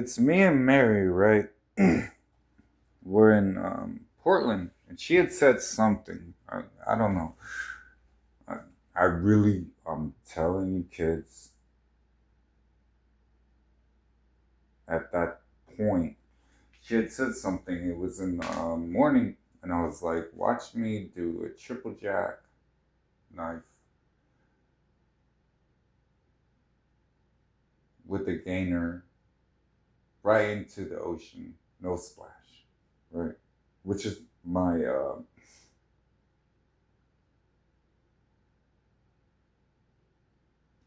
it's me and Mary, right? We're in Portland, and she had said something. I don't know. I, I really, I'm telling you, kids, at that point, she had said something. It was in the morning, and I was like, watch me do a triple jack knife with a gainer right into the ocean, no splash, right? Which is my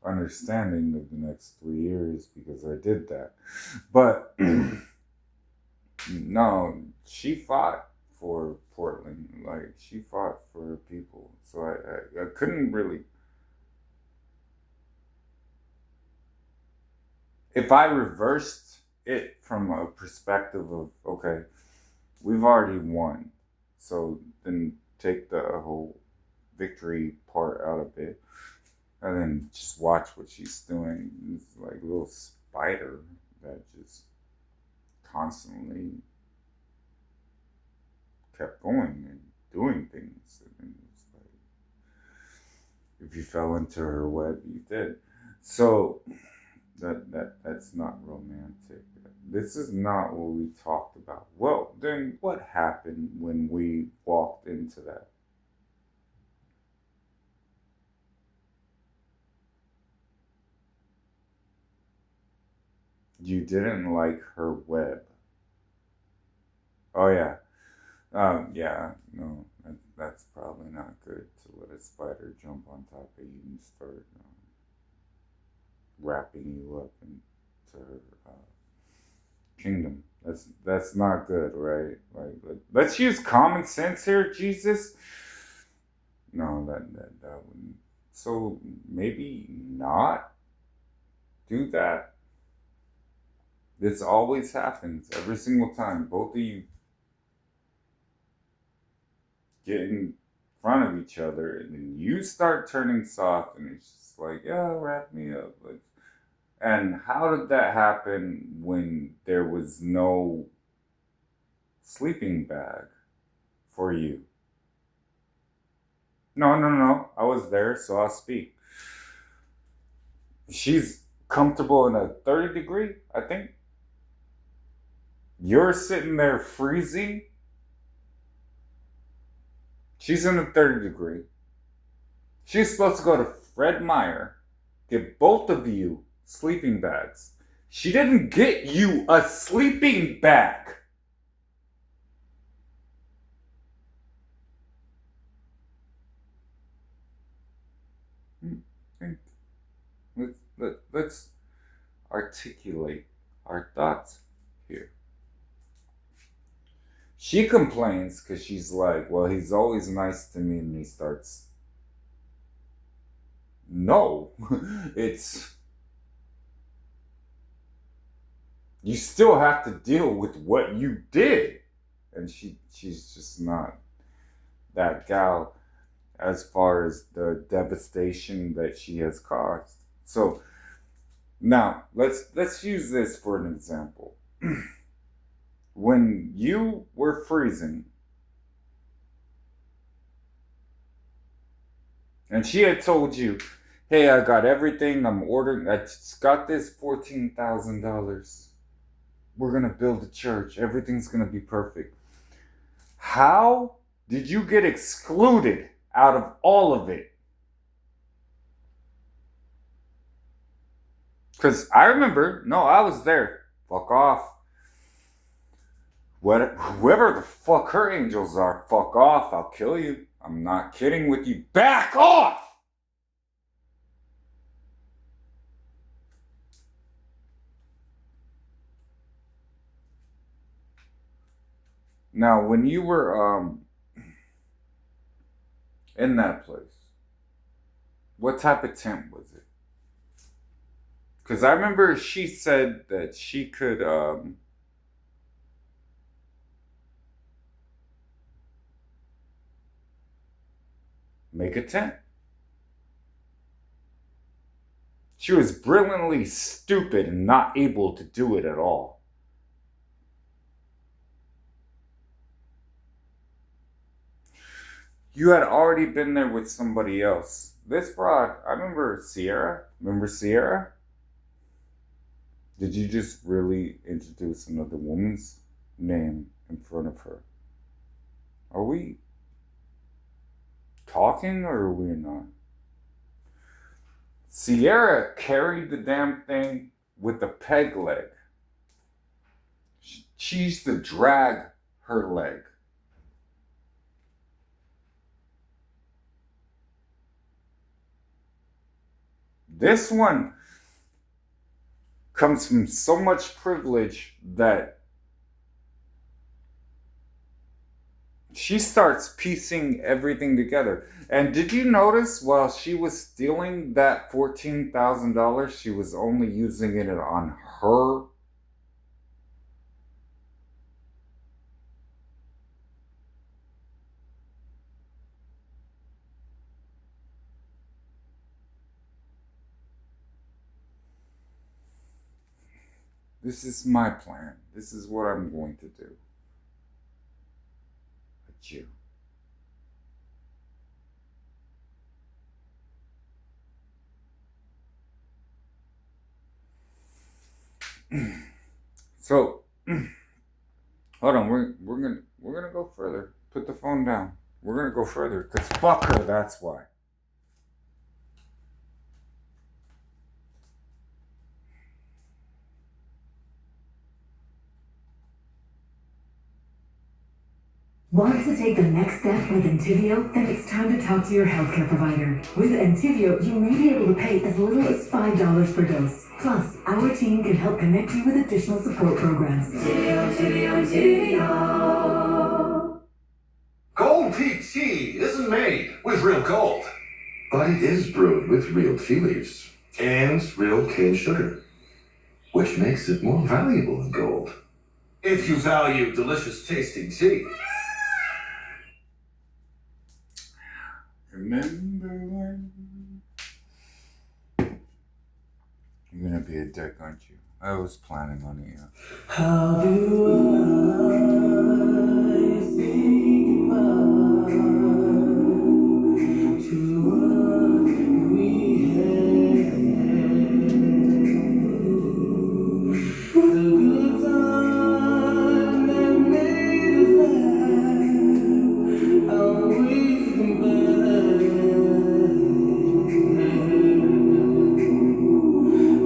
understanding of the next 3 years because I did that. But no, she fought for Portland. Like, she fought for her people. So I couldn't really. If I reversed it from a perspective of, okay, we've already won. So then take the whole victory part out of it and then just watch what she's doing. It's like a little spider that just constantly kept going and doing things. And it's like, if you fell into her web, you did. So that's not romantic. This is not what we talked about. Well, then what happened when we walked into that? You didn't like her web. Oh yeah. Yeah, no, that's probably not good to let a spider jump on top of you and start wrapping you up into her kingdom. That's not good, right? Like, let's use common sense here, Jesus. No, that wouldn't. So maybe not do that. This always happens every single time. Both of you get in front of each other, and then you start turning soft, and it's just like, yeah, wrap me up. Like, and how did that happen when there was no sleeping bag for you? No, no, no. I was there, so I'll speak. She's comfortable in a 30 degree, I think. You're sitting there freezing. She's in a 30 degree. She's supposed to go to Fred Meyer, get both of you sleeping bags. She didn't get you a sleeping bag. Let's articulate our thoughts here. She complains because she's like, well, he's always nice to me, and he starts. No, it's. You still have to deal with what you did. And she's just not that gal as far as the devastation that she has caused. So now let's use this for an example. When you were freezing and she had told you, hey, I got everything, I'm ordering, I just got this $14,000. We're gonna build a church, everything's gonna be perfect. How did you get excluded out of all of it? Because I remember, no, I was there. Fuck off. Whoever the fuck her angels are, fuck off. I'll kill you. I'm not kidding with you. Back off! Now, when you were in that place, what type of tent was it? Because I remember she said that she could make a tent. She was brilliantly stupid and not able to do it at all. You had already been there with somebody else. This broad, I remember Sierra. Remember Sierra? Did you just really introduce another woman's name in front of her? Are we talking or are we not? Sierra carried the damn thing with the peg leg. She used to drag her leg. This one comes from so much privilege that she starts piecing everything together. And did you notice while she was stealing that $14,000, she was only using it on her? This is my plan. This is what I'm going to do. But you. So, hold on. We're gonna go further. Put the phone down. We're gonna go further because fuck her. That's why. Want to take the next step with Entivio? Then it's time to talk to your healthcare provider. With Entivio, you may be able to pay as little as $5 per dose. Plus, our team can help connect you with additional support programs. Entivio. Gold Peak tea isn't made with real gold, but it is brewed with real tea leaves and real cane sugar, which makes it more valuable than gold. If you value delicious tasting tea. Remember when? You're gonna be a dick, aren't you? I was planning on it, yeah. How do I say goodbye to what we had? The good time that made us laugh, how we can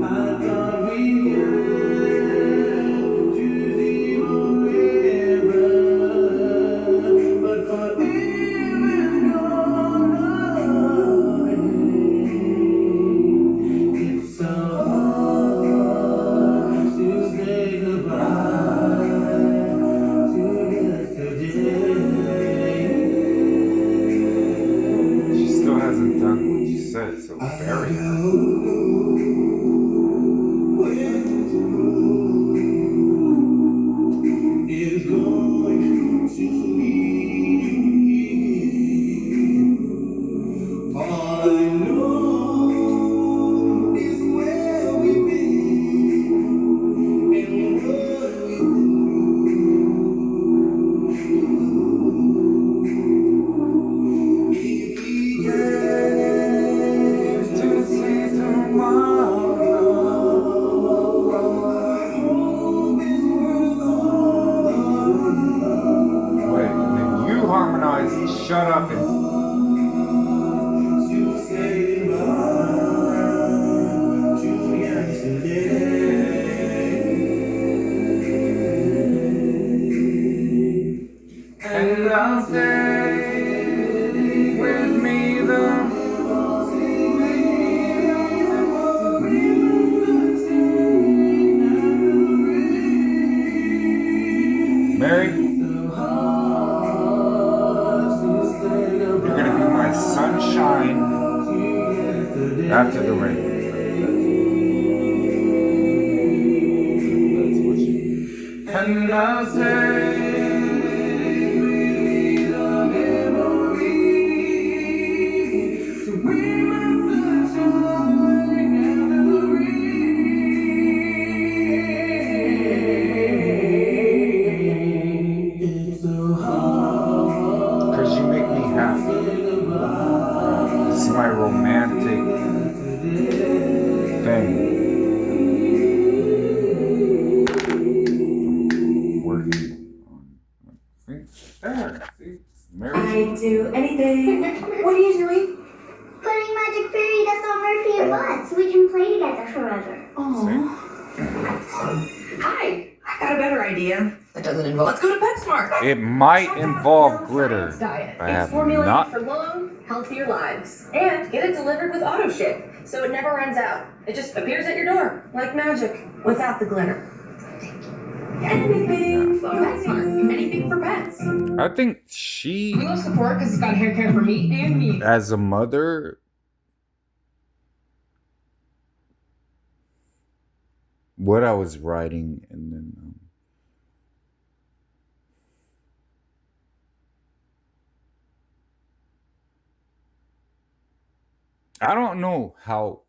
I thought we get to the forever, but forever gone away. It's so hard to say goodbye to yesterday. She still hasn't done what you said, so bury her. Is going to leave. All I know is where we've been and what we've been through. If we get to see tomorrow, I hope it's worth all the Wait, when you harmonize, shut up and to say goodbye to yesterday. and I'll stay with me the Mary. You're gonna be my sunshine after the rain. That's what you need. And I'll say because you make me happy. smart. It might involve glitter. Diet. I It's have formulated not. for long, healthier lives. And get it delivered with auto ship, so it never runs out. It just appears at your door, like magic, without the glitter. Anything for PetSmart. Anything for pets. I think she, We love support because it's got hair care for me and me. as a mother, what I was writing, and then I don't know how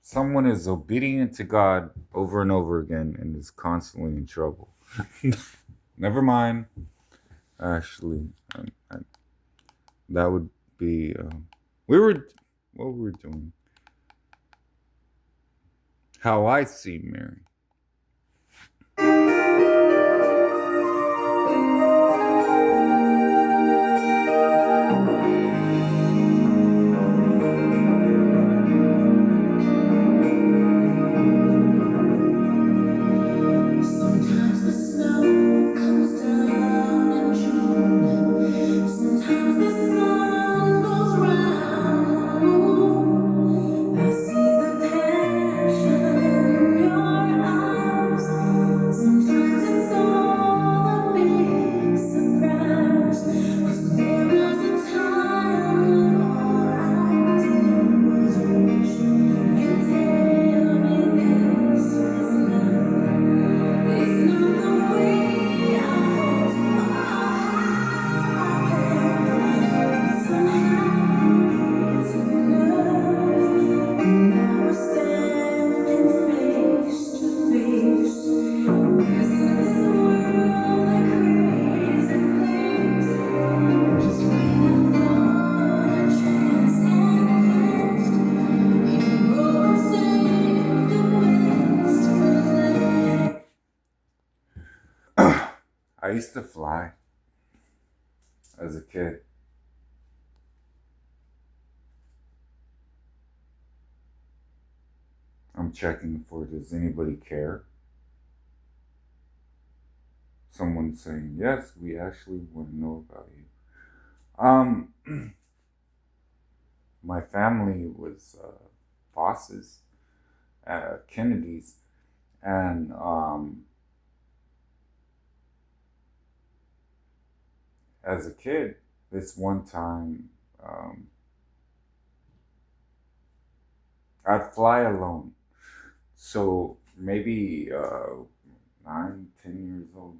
someone is obedient to God over and over again and is constantly in trouble. Never mind. Actually, that would be. What were we doing? How I see Mary. Sometimes the snow comes down in June. Sometimes the sun goes round the moon. I see the passion in your eyes. Sometimes it's all a big surprise. 'Cause there was a time when all I did was wish you'd tell me this is love. It's not the way I hoped or how I planned, but somehow it's enough. And now we're standing face to face. Isn't this world a crazy place? Just when I thought our chance had passed, you go and save the best for last. I used to fly as a kid. I'm checking for, does anybody care? Someone saying, yes, we actually want to know about you. My family was bosses at Kennedy's, and as a kid, this one time, I'd fly alone. So maybe 9, 10 years old.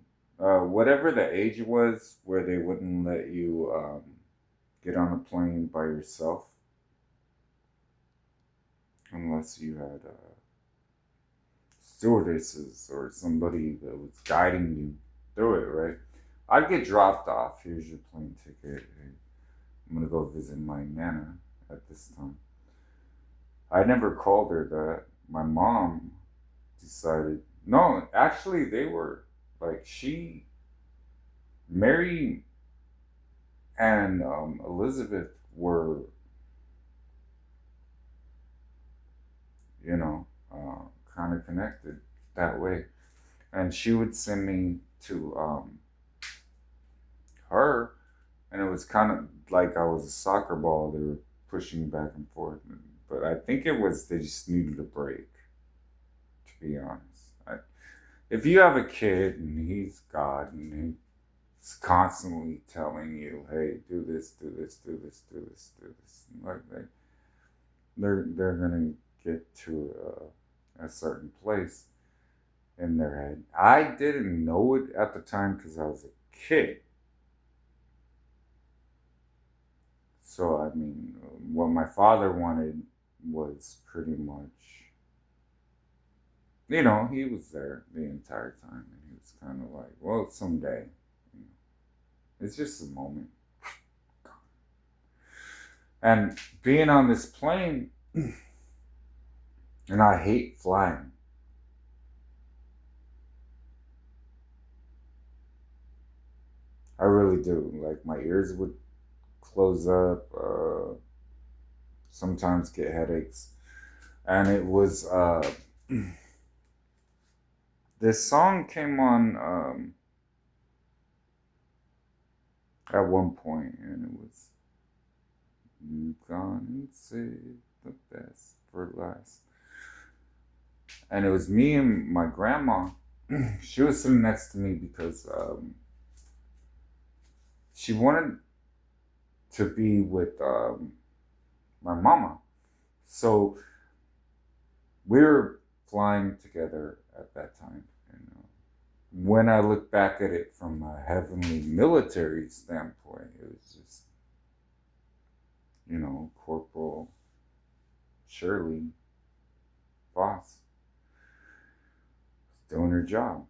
Whatever the age was where they wouldn't let you get on a plane by yourself unless you had stewardesses or somebody that was guiding you through it, right? I'd get dropped off. Here's your plane ticket. Hey, I'm going to go visit my Nana at this time. I never called her that. My mom decided, no, actually, they were like, Mary and Elizabeth were, kind of connected that way. And she would send me to her, and it was kind of like I was a soccer ball. They were pushing back and forth. But I think it was they just needed a break, to be honest. If you have a kid and he's God and he's constantly telling you, hey, do this, do this, do this, do this, do this, like they're gonna get to a certain place in their head. I didn't know it at the time because I was a kid. So I mean, what my father wanted was pretty much, he was there the entire time, and he was kind of like, well, someday, it's just a moment. And being on this plane, and I hate flying. I really do. Like, my ears would close up, sometimes get headaches. And it was, this song came on, at one point, and it was, "You gone and saved the best for last." And it was me and my grandma. She was sitting next to me because she wanted to be with my mama. So we were flying together at that time. And when I look back at it from a heavenly military standpoint, it was just, Corporal Shirley Voss doing her job.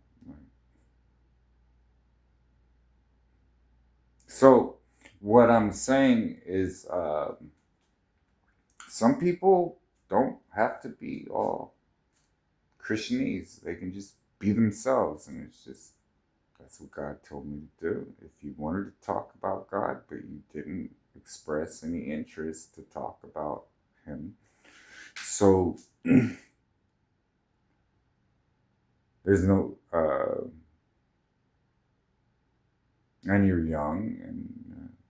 So what I'm saying is, some people don't have to be all Christianese. They can just be themselves, and it's just, that's what God told me to do. If you wanted to talk about God, but you didn't express any interest to talk about Him, so there's no, and you're young, and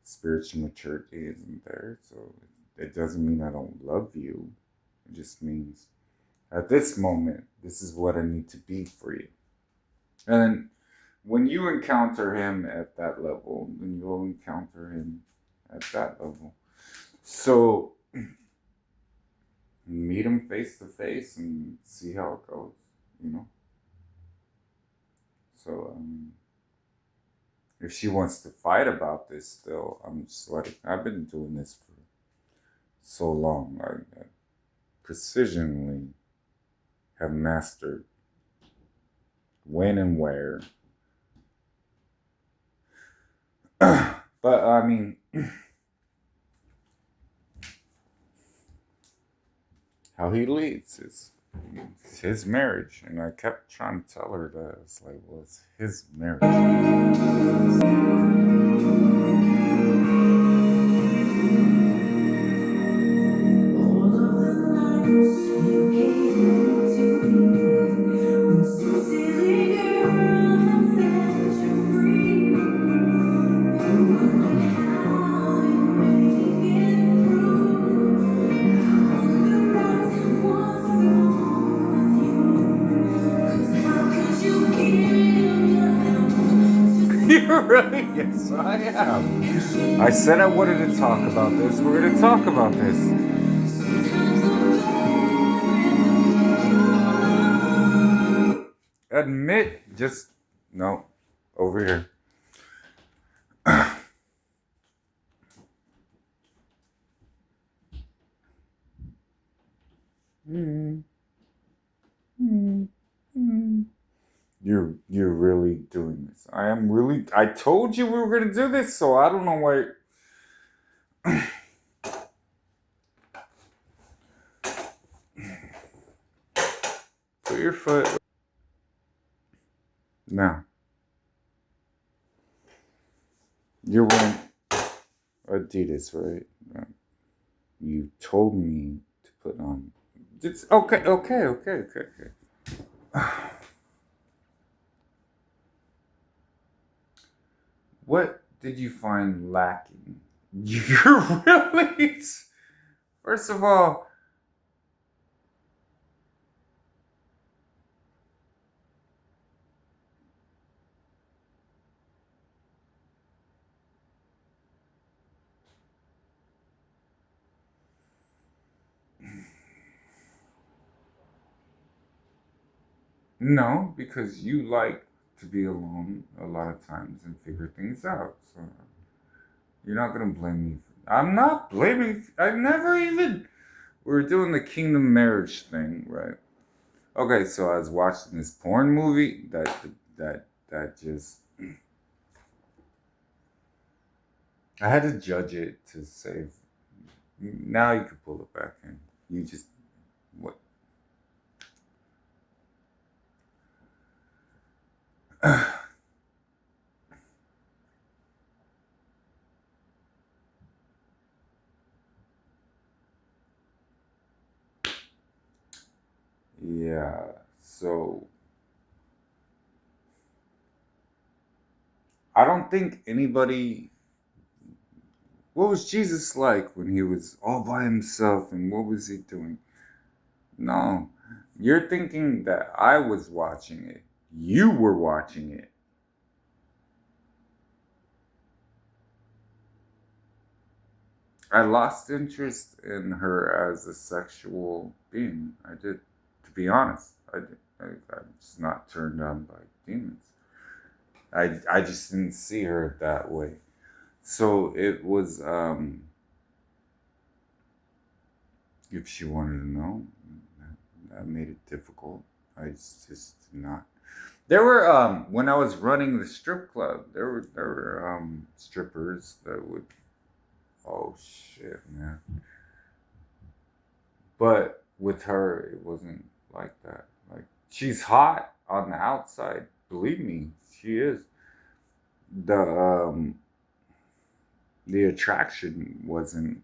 spiritual maturity isn't there, so it doesn't mean I don't love you. It just means at this moment, this is what I need to be for you. And when you encounter Him at that level, then you'll encounter Him at that level. So meet Him face to face and see how it goes, So if she wants to fight about this still, I'm just like, I've been doing this for so long. I precisionally have mastered when and where. But I mean, how He leads is His marriage. And I kept trying to tell her that. It's like, well, it's His marriage. You're really? Yes, I am. I said I wanted to talk about this. We're going to talk about this. Admit, just, no, over here. You're really doing this. I told you we were going to do this, so I don't know why. Put your foot. Now. You're wearing Adidas, right? You told me to put on. It's okay. What did you find lacking? You're really. First of all, no, because you like to be alone a lot of times and figure things out. So you're not gonna blame me. I'm not blaming. I never even. We're doing the kingdom marriage thing, right? Okay, so I was watching this porn movie that just. I had to judge it to save. Now you can pull it back in. You just what? Yeah. So I don't think anybody what was Jesus like when he was all by himself and what was he doing? No, you're thinking that I was watching it. You were watching it. I lost interest in her as a sexual being. I did, to be honest. I did. I'm just not turned on by demons. I just didn't see her that way. So it was, if she wanted to know, that made it difficult. I just did not. There were, when I was running the strip club, there were strippers that would, oh shit, man. But with her, it wasn't like that. Like, she's hot on the outside. Believe me, she is. The the attraction wasn't,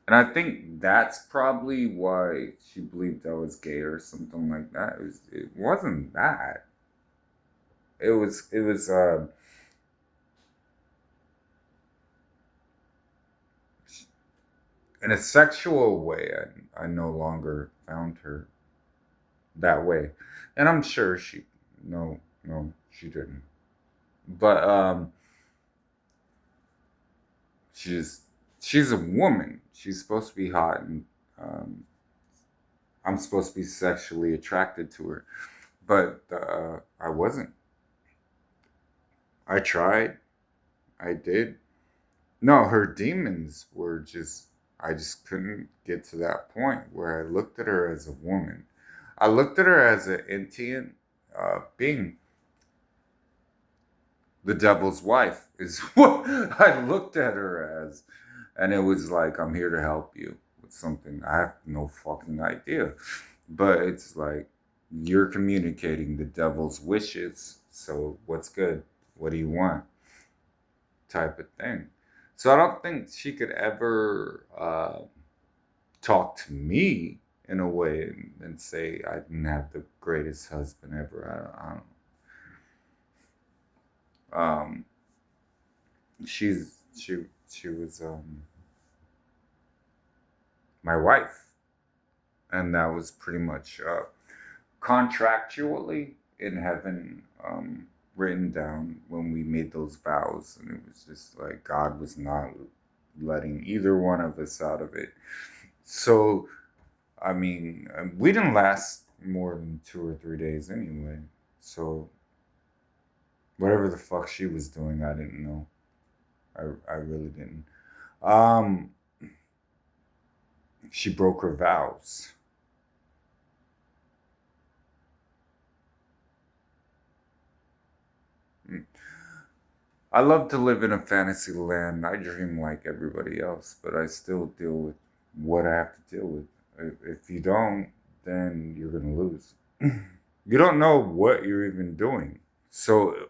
and I think that's probably why she believed I was gay or something like that. It wasn't that. It was in a sexual way. I no longer found her that way, and I'm sure she, no, she didn't. But she's she's a woman. She's supposed to be hot, and um, I'm supposed to be sexually attracted to her, but I wasn't. I tried. I did. No, her demons were just. I just couldn't get to that point where I looked at her as a woman. I looked at her as an Indian being. The devil's wife is what I looked at her as. And it was like, I'm here to help you with something. I have no fucking idea. But it's like, you're communicating the devil's wishes. So what's good? What do you want? Type of thing. So I don't think she could ever talk to me in a way and say I didn't have the greatest husband ever. I don't she was my wife, and that was pretty much contractually in heaven, written down when we made those vows, and it was just like God was not letting either one of us out of it. So I mean, we didn't last more than 2 or 3 days anyway. So whatever the fuck she was doing, I didn't know. I really didn't. Um, she broke her vows. Mm. I love to live in a fantasy land. I dream like everybody else, but I still deal with what I have to deal with. If you don't, then you're gonna lose. You don't know what you're even doing. So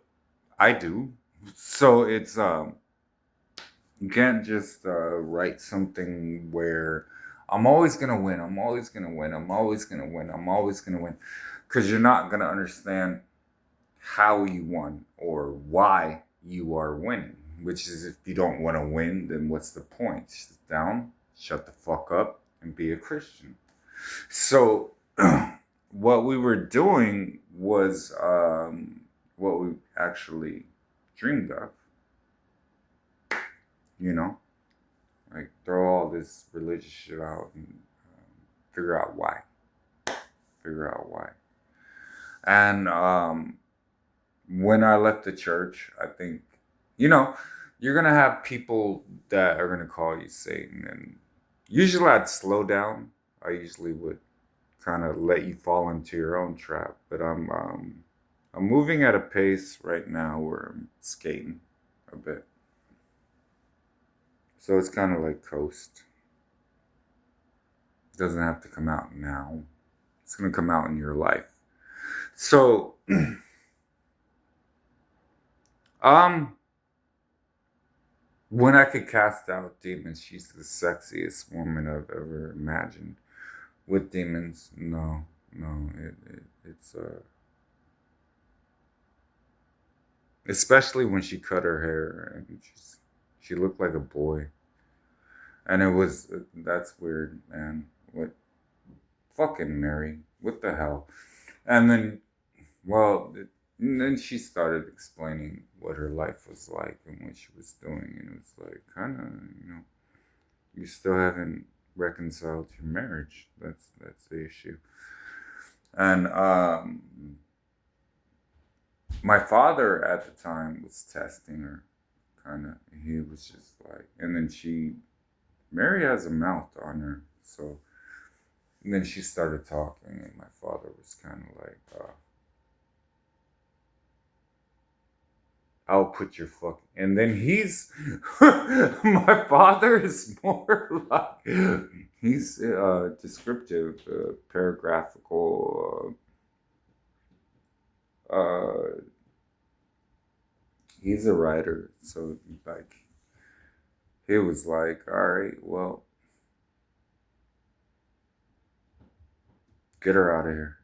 I do. So it's you can't just write something where I'm always gonna win. I'm always gonna win. I'm always gonna win. I'm always gonna win, because you're not gonna understand how you won or why you are winning. Which is, if you don't want to win, then what's the point? Sit down, shut the fuck up, and be a Christian. So what we were doing was what we actually dreamed of. You know, like throw all this religious shit out and figure out why. Figure out why. And when I left the church, I think, you're gonna have people that are gonna call you Satan, and usually I'd slow down. I usually would kind of let you fall into your own trap, but I'm moving at a pace right now where I'm skating a bit. So it's kind of like Coast. It doesn't have to come out now. It's going to come out in your life. So, when I could cast out demons, she's the sexiest woman I've ever imagined. With demons, no, it's especially when she cut her hair and she looked like a boy. And it was, that's weird, man. What, fucking Mary, what the hell? And then, well, and then she started explaining what her life was like and what she was doing. And it was like, kind of, you still haven't reconciled your marriage. That's the issue. And my father at the time was testing her, kind of. He was just like, and then Mary has a mouth on her, so. And then she started talking, and my father was kind of like, I'll put your fucking. And then my father is more like, he's descriptive, paragraphical, he's a writer, so like, he was like, all right, well, get her out of here,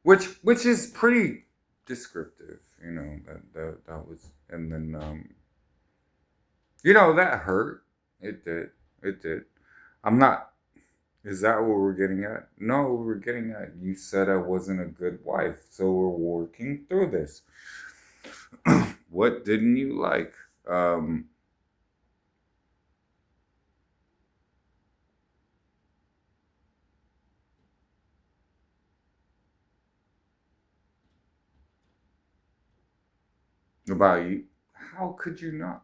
which is pretty descriptive, that was, and then that hurt. It did. I'm not. Is that what we're getting at? No, we're getting at, you said I wasn't a good wife, so we're working through this. What didn't you like? About you? How could you not?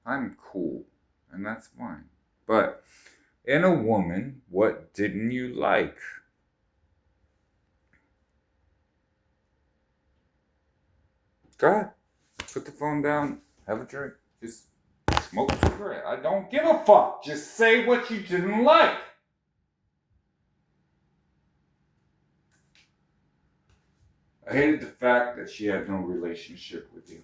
I'm cool, and that's fine. But in a woman, what didn't you like? Go ahead. Put the phone down. Have a drink. Just smoke a cigarette. I don't give a fuck. Just say what you didn't like. I hated the fact that she had no relationship with you.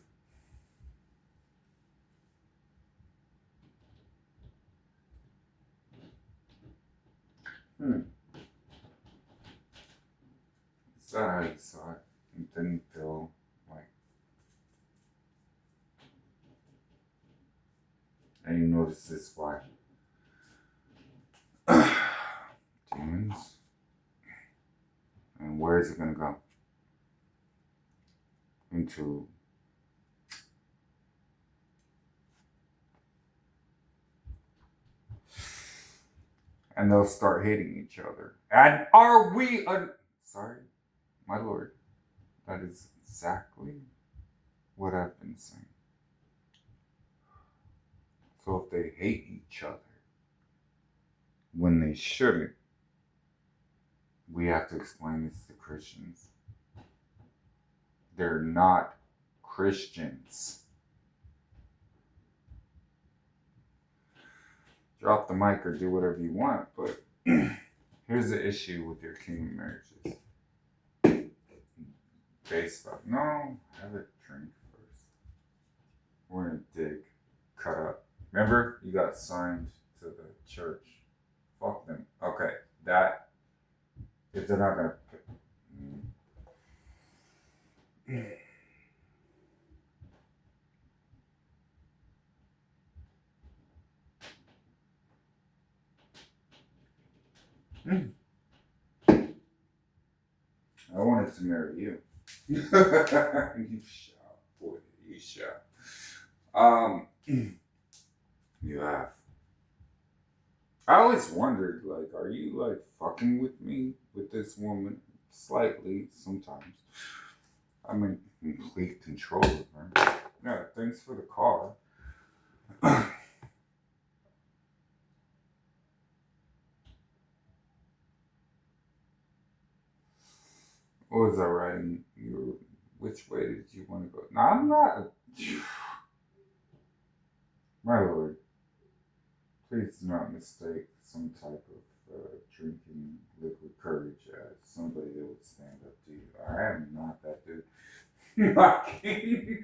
Is that how you saw it? It didn't feel like. And you notice this why? Demons. And where is it going to go? Into and they'll start hating each other. And are we sorry, my lord, that is exactly what I've been saying. So if they hate each other when they shouldn't, we have to explain this to Christians. They're not Christians. Drop the mic or do whatever you want, but here's the issue with your kingdom marriages. Based off, no, have a drink first. We're gonna dig, cut up. Remember, you got signed to the church. Fuck them. Okay, that, if they're not gonna. I wanted to marry you. You shall, boy, you shall. You have. I always wondered, like, are you like fucking with me with this woman? Slightly, sometimes. I'm in complete control of her. Yeah, thanks for the car. What was I writing? Which way did you want to go? No, I'm not. My lord, please do not mistake some type of drinking liquid courage as somebody that would stand up to you. I am not that dude. Not kidding.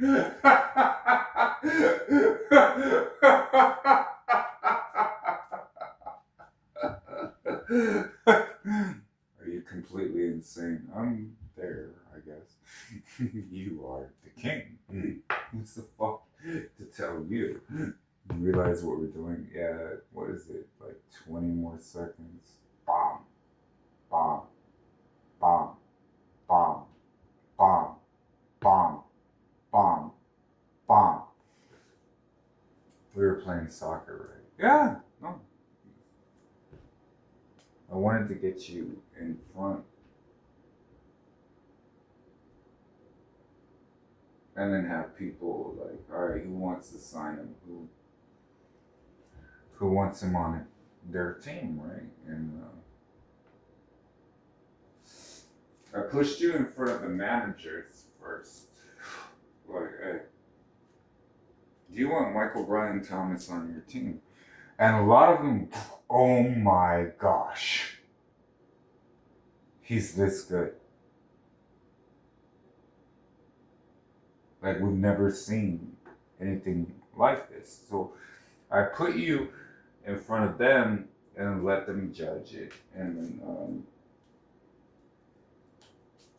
Are you completely insane? I'm there, I guess. You are the king. Who's the fuck to tell you? You realize what we're doing? Yeah, what 20 more seconds. Bomb. Bomb. Bomb. Bomb. Bomb. Bomb. Bomb. Bomb. We were playing soccer, right? Yeah. No. I wanted to get you in front. And then have people like, all right, who wants to sign him? Who wants him on their team, right? And I pushed you in front of the managers first. Like, hey, do you want Michael Brian Thomas on your team? And a lot of them, oh my gosh, he's this good. Like, we've never seen anything like this. So I put you in front of them and let them judge it. And then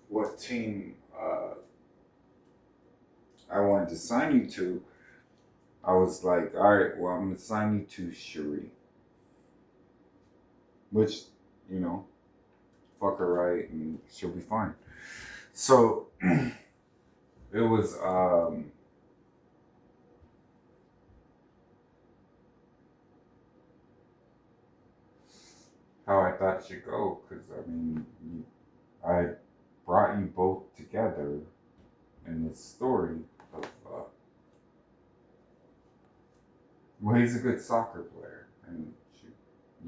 what team I wanted to sign you to, I was like, all right, well, I'm going to sign you to Cherie. Which, you know, fuck her right and she'll be fine. So it was how I thought it should go, because I mean, I brought you both together in this story of well, he's a good soccer player, and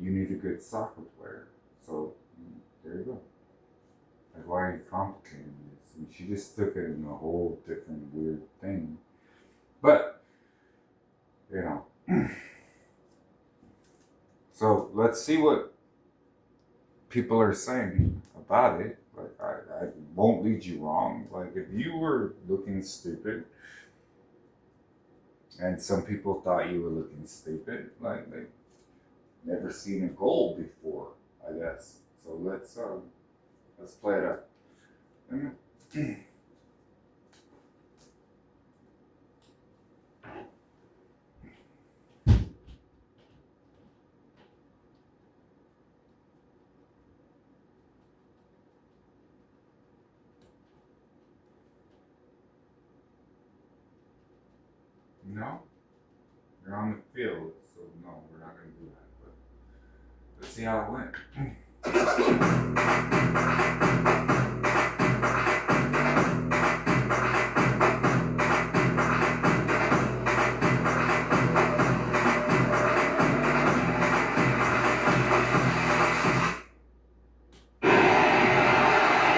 you need a good soccer player. So there you go. Like, why are you complicating this? And she just took it in a whole different weird thing. But, you know. So let's see what people are saying about it. Like, I won't lead you wrong. Like, if you were looking stupid, and some people thought you were looking stupid, like they've never seen a goal before, I guess. So let's play it up. No? You're on the field, so no, we're not going to do that. But let's see how it went.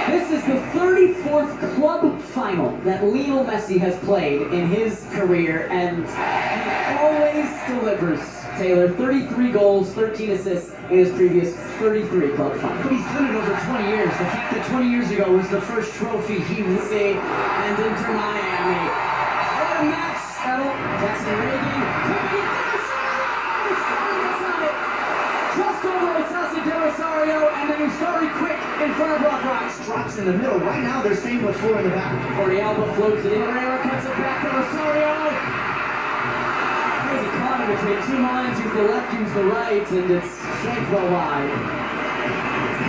This is the 34th club final that Lionel Messi has played in his career, and he always delivers. Taylor, 33 goals, 13 assists in his previous 33 club finals. But he's done it over 20 years. The fact that 20 years ago was the first trophy he won. And Inter Miami. What a match battle. Jackson Reagan. Could be that's not it. Just over Osasi de Rosario, and then Ustari quick in front of Rock Rocks. Drops in the middle. Right now they're staying with 4 in the back. Orialba floats it in. Herrera cuts it back to Rosario. Crazy corner between 2 lines. Use the left, use the right, and it's shaped well wide.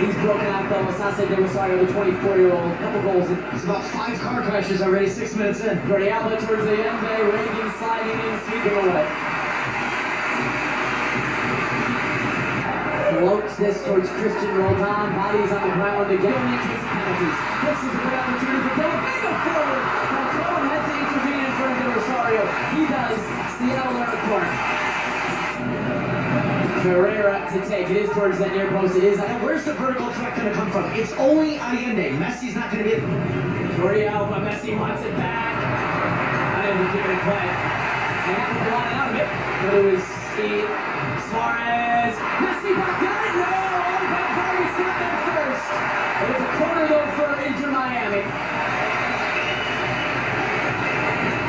He's broken out though. Osasi de Rosario, the 24-year-old. Couple goals in. It's about 5 car crashes already, 6 minutes in. Orialba towards the end there. Reagan sliding in, sweeping away. Floats this towards Christian Roldan. Bodies on the ground again. Only takes penalties. This is a good opportunity for Del Vega forward. Falcone had to intervene in front of De Rosario. He does. Seattle on the corner. Ferreira to take. It is towards that near post. It is. Where's the vertical threat going to come from? It's only Allende. Messi's not going to get it. Orialba, Messi wants it back. I didn't give it a play. They haven't gone out of it. But it was Suarez. Messi back on it. No! Valverde's got there first. But it's a corner though for Inter Miami.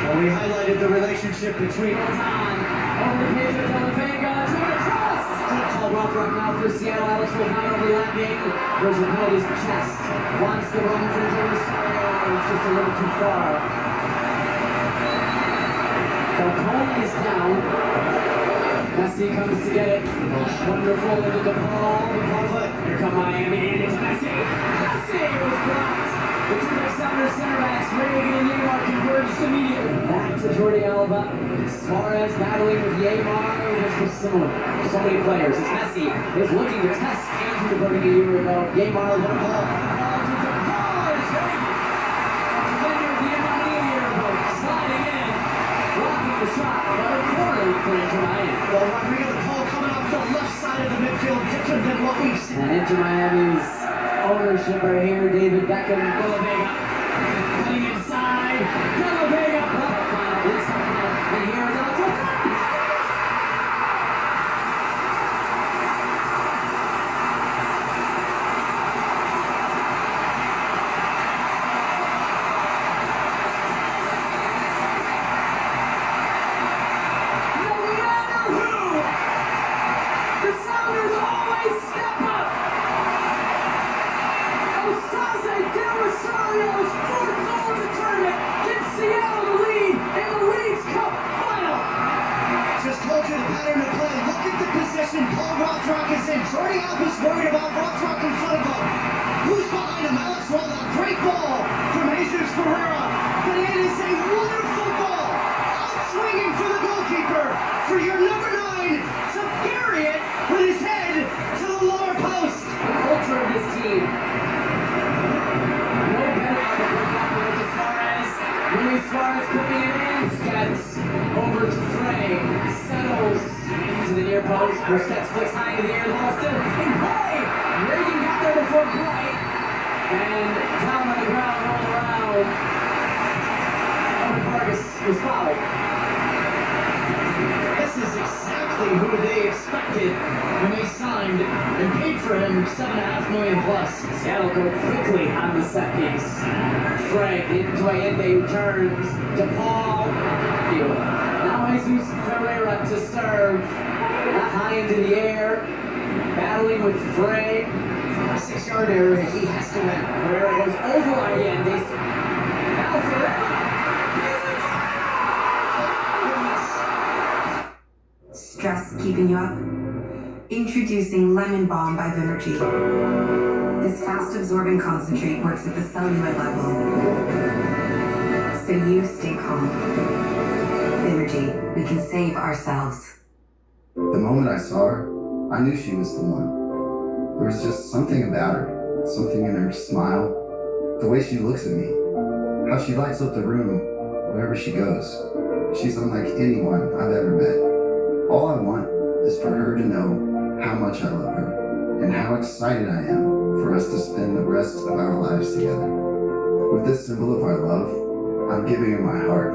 Well, we highlighted the relationship between Roldan. Over the page with Del Vega. Trying to cross. Good call, rough right now for Seattle. Alex Roldan overlapping. There's a penalty's chest. Wants the run for De Rosario. It's just a little too far. Falcone is down. Messi comes to get it. Wonderful into DePaul. Here come Miami, and it's Messi. Messi was blocked. The two Sounders center backs, Reagan and Neymar, converged immediately. Back to Jordi Alba. Suarez battling with Neymar. This was similar. So many players. As Messi is looking to test Andrew diverting a year ago. Neymar with a ball. Ball to DePaul. It's Reagan. Defender of the Miami a year ago. Sliding in. Blocking the shot. Another corner for Inter Miami. Well, Rodrigo DePaul coming off the left side of the midfield, different than what we've seen. And Inter Miami's ownership right here, David Beckham, De La Vega, cutting inside, De La Vega, and here is Alto. No matter who, the Sounders always step up. Osaze Del Rosario's fourth goal of the tournament gives Seattle the lead in the Leagues Cup final. Just told you the pattern of play. Look at the position Paul Rothrock is in. Jordi Alba's worried about Rothrock in front of him. Who's behind him? Alex Walda. Great ball from Jesus Ferreira. But it is a wonderful ball. Out swinging for the goalkeeper. For your number 9 to bury it with his head to the lower post. The culture of this team. No better out of the Suarez. Luis Suarez putting it in. Gets over to Frey. Settles into the near post. Busquets flicks high into the air. The ball still in play. Reagan got there before Bright. And down on the ground, roll around. Owen Vargas was fouled. This is exactly who they expected when they signed and paid for him $7.5 million plus. Seattle go quickly on the set piece. Frey into Allende returns to Paul. Now Jesus Ferreira to serve. Not high into the air. Battling with Frey. A 6-yard area he has to win. Ferreira goes over Allende. Now Ferreira. Stress keeping you up? Introducing Lemon Balm by Vimergy. This fast-absorbing concentrate works at the cellular level, so you stay calm. Vimergy, we can save ourselves. The moment I saw her, I knew she was the one. There was just something about her, something in her smile, the way she looks at me, how she lights up the room wherever she goes. She's unlike anyone I've ever met. All I want is for her to know how much I love her and how excited I am for us to spend the rest of our lives together. With this symbol of our love, I'm giving her my heart.